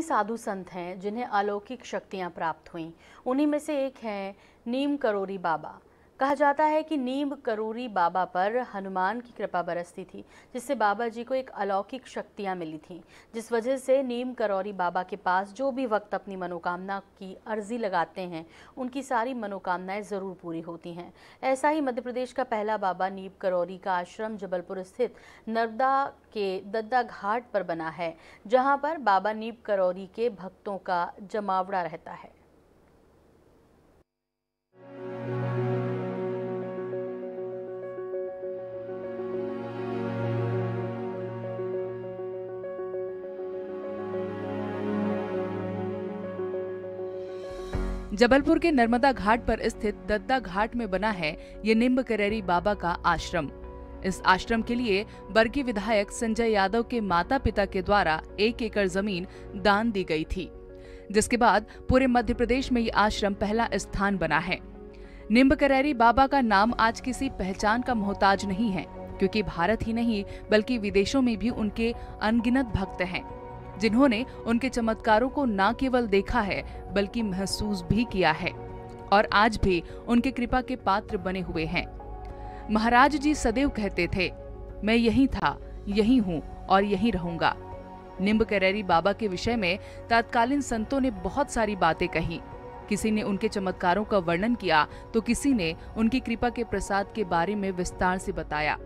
साधु संत हैं जिन्हें अलौकिक शक्तियां प्राप्त हुईं। उन्हीं में से एक हैं नीम करोरी बाबा। कहा जाता है कि नीम करोरी बाबा पर हनुमान की कृपा बरसती थी, जिससे बाबा जी को एक अलौकिक शक्तियां मिली थीं, जिस वजह से नीम करोरी बाबा के पास जो भी वक्त अपनी मनोकामना की अर्जी लगाते हैं, उनकी सारी मनोकामनाएं ज़रूर पूरी होती हैं। ऐसा ही मध्य प्रदेश का पहला बाबा नीम करोरी का आश्रम जबलपुर स्थित नर्मदा के दद्दा घाट पर बना है, जहां पर बाबा नीम करोरी के भक्तों का जमावड़ा रहता है। जबलपुर के नर्मदा घाट पर स्थित दद्दा घाट में बना है ये नीम करोरी बाबा का आश्रम। इस आश्रम के लिए बरगी विधायक संजय यादव के माता पिता के द्वारा 1 एकड़ जमीन दान दी गई थी, जिसके बाद पूरे मध्य प्रदेश में ये आश्रम पहला स्थान बना है। नीम करोरी बाबा का नाम आज किसी पहचान का मोहताज नहीं है, क्योंकि भारत ही नहीं बल्कि विदेशों में भी उनके अनगिनत भक्त हैं, जिन्होंने उनके चमत्कारों को न केवल देखा है बल्कि महसूस भी किया है और आज भी उनके कृपा के पात्र बने हुए हैं। महाराज जी सदैव कहते थे, मैं यहीं था, यहीं हूँ और यहीं रहूंगा। नीम करोरी बाबा के विषय में तत्कालीन संतों ने बहुत सारी बातें कही। किसी ने उनके चमत्कारों का वर्णन किया तो किसी ने उनकी कृपा के प्रसाद के बारे में विस्तार से बताया।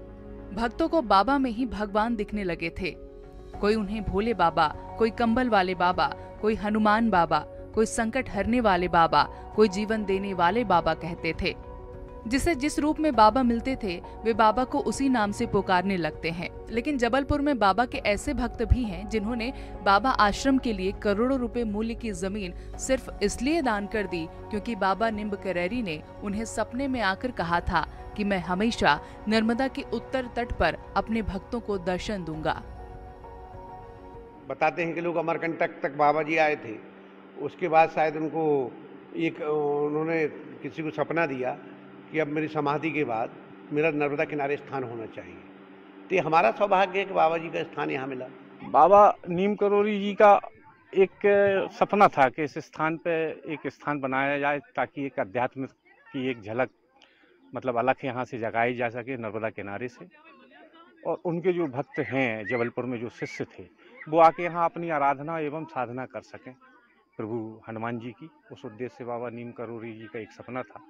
भक्तों को बाबा में ही भगवान दिखने लगे थे। कोई उन्हें भोले बाबा, कोई कंबल वाले बाबा, कोई हनुमान बाबा, कोई संकट हरने वाले बाबा, कोई जीवन देने वाले बाबा कहते थे। जिसे जिस रूप में बाबा मिलते थे वे बाबा को उसी नाम से पुकारने लगते हैं। लेकिन जबलपुर में बाबा के ऐसे भक्त भी हैं जिन्होंने बाबा आश्रम के लिए करोड़ों रुपए मूल्य की जमीन सिर्फ इसलिए दान कर दी क्योंकि बाबा नीम करोरी ने उन्हें सपने में आकर कहा था कि मैं हमेशा नर्मदा के उत्तर तट पर अपने भक्तों को दर्शन दूंगा। बताते हैं कि लोग अमरकंटक तक बाबा जी आए थे। उसके बाद शायद उन्होंने किसी को सपना दिया कि अब मेरी समाधि के बाद मेरा नर्मदा किनारे स्थान होना चाहिए। तो ये हमारा सौभाग्य है कि बाबा जी का स्थान यहाँ मिला। बाबा नीम करोरी जी का एक सपना था कि इस स्थान पे एक स्थान बनाया जाए ताकि एक अध्यात्म की एक झलक मतलब अलग यहाँ से जगाई जा सके नर्मदा किनारे से। और उनके जो भक्त हैं जबलपुर में, जो शिष्य थे, वो आके यहाँ अपनी आराधना एवं साधना कर सकें प्रभु हनुमान जी की। उस उद्देश्य से बाबा नीम करोरी जी का एक सपना था।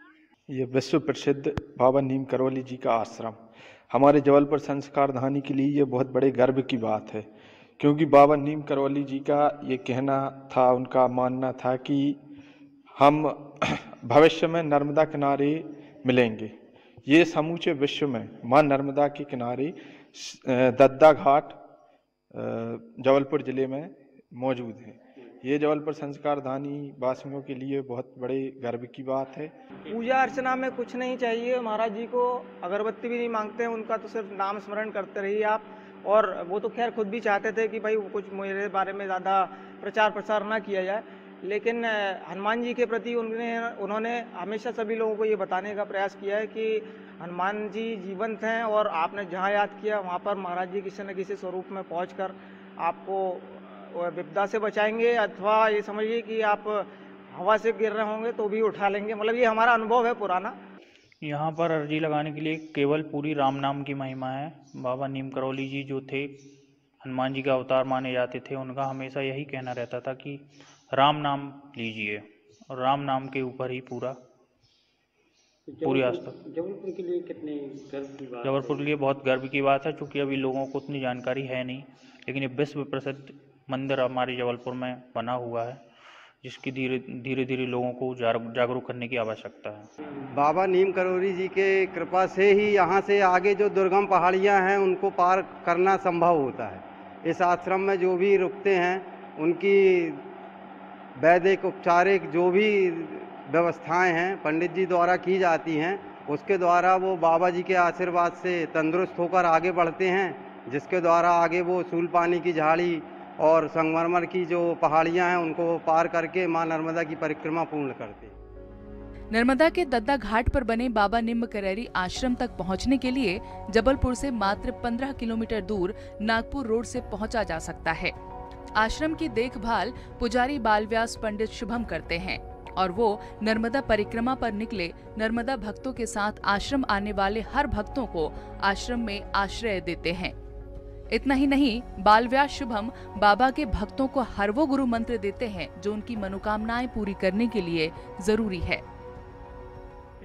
ये विश्व प्रसिद्ध बाबा नीम करोली जी का आश्रम हमारे जबलपुर संस्कार धानी के लिए ये बहुत बड़े गर्व की बात है, क्योंकि बाबा नीम करोली जी का ये कहना था, उनका मानना था कि हम भविष्य में नर्मदा किनारे मिलेंगे। ये समूचे विश्व में माँ नर्मदा के किनारे दद्दा घाट जबलपुर जिले में मौजूद है। ये जबलपुर संस्कार धानी वासियों के लिए बहुत बड़े गर्व की बात है। पूजा अर्चना में कुछ नहीं चाहिए, महाराज जी को अगरबत्ती भी नहीं मांगते हैं, उनका तो सिर्फ नाम स्मरण करते रहिए आप। और वो तो खैर खुद भी चाहते थे कि भाई कुछ मेरे बारे में ज़्यादा प्रचार प्रसार ना किया जाए, लेकिन हनुमान जी के प्रति उन्होंने हमेशा सभी लोगों को ये बताने का प्रयास किया है कि हनुमान जी जीवंत हैं और आपने जहाँ याद किया वहाँ पर महाराज जी किसी न किसी स्वरूप में पहुंचकर आपको विपदा से बचाएंगे, अथवा ये समझिए कि आप हवा से गिर रहे होंगे तो भी उठा लेंगे। मतलब ये हमारा अनुभव है पुराना। यहाँ पर अर्जी लगाने के लिए केवल पूरी राम नाम की महिमा है। बाबा नीम करोली जी जो थे, हनुमान जी का अवतार माने जाते थे, उनका हमेशा यही कहना रहता था कि राम नाम लीजिए, और राम नाम के ऊपर ही पूरी आस्था। जबलपुर के लिए कितने गर्व की बात? जबलपुर के लिए बहुत गर्व की बात है, क्योंकि अभी लोगों को उतनी जानकारी है नहीं, लेकिन ये विश्व प्रसिद्ध मंदिर हमारे जबलपुर में बना हुआ है, जिसकी धीरे धीरे लोगों को जागरूक करने की आवश्यकता है। बाबा नीम करोरी जी के कृपा से ही यहाँ से आगे जो दुर्गम पहाड़ियाँ हैं उनको पार करना संभव होता है। इस आश्रम में जो भी रुकते हैं उनकी वैदिक उपचारिक जो भी व्यवस्थाएं हैं पंडित जी द्वारा की जाती हैं, उसके द्वारा वो बाबा जी के आशीर्वाद से तंदुरुस्त होकर आगे बढ़ते हैं, जिसके द्वारा आगे वो सूलपानी की झाड़ी और संगमरमर की जो पहाड़ियां हैं उनको पार करके मां नर्मदा की परिक्रमा पूर्ण करते हैं। नर्मदा के दद्दा घाट पर बने बाबा नीम करोरी आश्रम तक पहुंचने के लिए जबलपुर से मात्र 15 किलोमीटर दूर नागपुर रोड से पहुंचा जा सकता है। आश्रम की देखभाल पुजारी बालव्यास पंडित शुभम करते हैं और वो नर्मदा परिक्रमा पर निकले नर्मदा भक्तों के साथ आश्रम आने वाले हर भक्तों को आश्रम में आश्रय देते हैं। इतना ही नहीं, बालव्यास शुभम बाबा के भक्तों को हर वो गुरु मंत्र देते हैं जो उनकी मनोकामनाएं पूरी करने के लिए जरूरी है।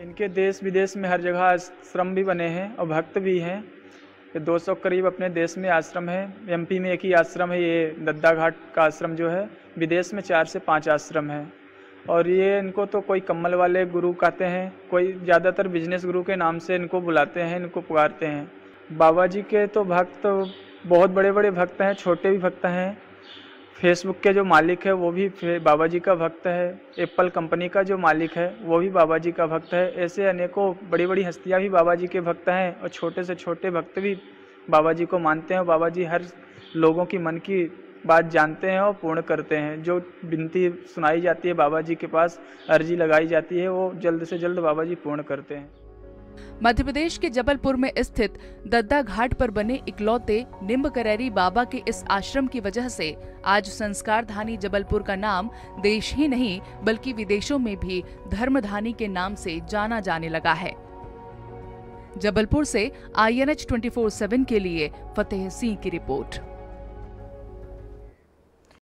इनके देश विदेश में हर जगह आश्रम भी बने हैं और भक्त भी हैं। ये 200 करीब अपने देश में आश्रम है। एमपी में एक ही आश्रम है, ये दद्दा घाट का आश्रम जो है। विदेश में 4 से 5 आश्रम है। और ये इनको तो कोई कम्मल वाले गुरु कहते हैं, कोई ज़्यादातर बिजनेस गुरु के नाम से इनको बुलाते हैं, इनको पुकारते हैं। बाबा जी के तो भक्त बहुत बड़े बड़े भक्त हैं, छोटे भी भक्त हैं। फेसबुक के जो मालिक है वो भी बाबा जी का भक्त है। एप्पल कंपनी का जो मालिक है वो भी बाबा जी का भक्त है। ऐसे अनेकों बड़ी बड़ी हस्तियां भी बाबा जी के भक्त हैं और छोटे से छोटे भक्त भी बाबा जी को मानते हैं। बाबा जी हर लोगों की मन की बात जानते हैं और पूर्ण करते हैं। जो विनती सुनाई जाती है बाबा जी के पास, अर्जी लगाई जाती है, वो जल्द से जल्द बाबा जी पूर्ण करते हैं। मध्य प्रदेश के जबलपुर में स्थित दद्दा घाट पर बने इकलौते निम्बकरैरी बाबा के इस आश्रम की वजह से आज संस्कारधानी जबलपुर का नाम देश ही नहीं बल्कि विदेशों में भी धर्मधानी के नाम से जाना जाने लगा है। जबलपुर से INH 24/7 के लिए फतेह सिंह की रिपोर्ट।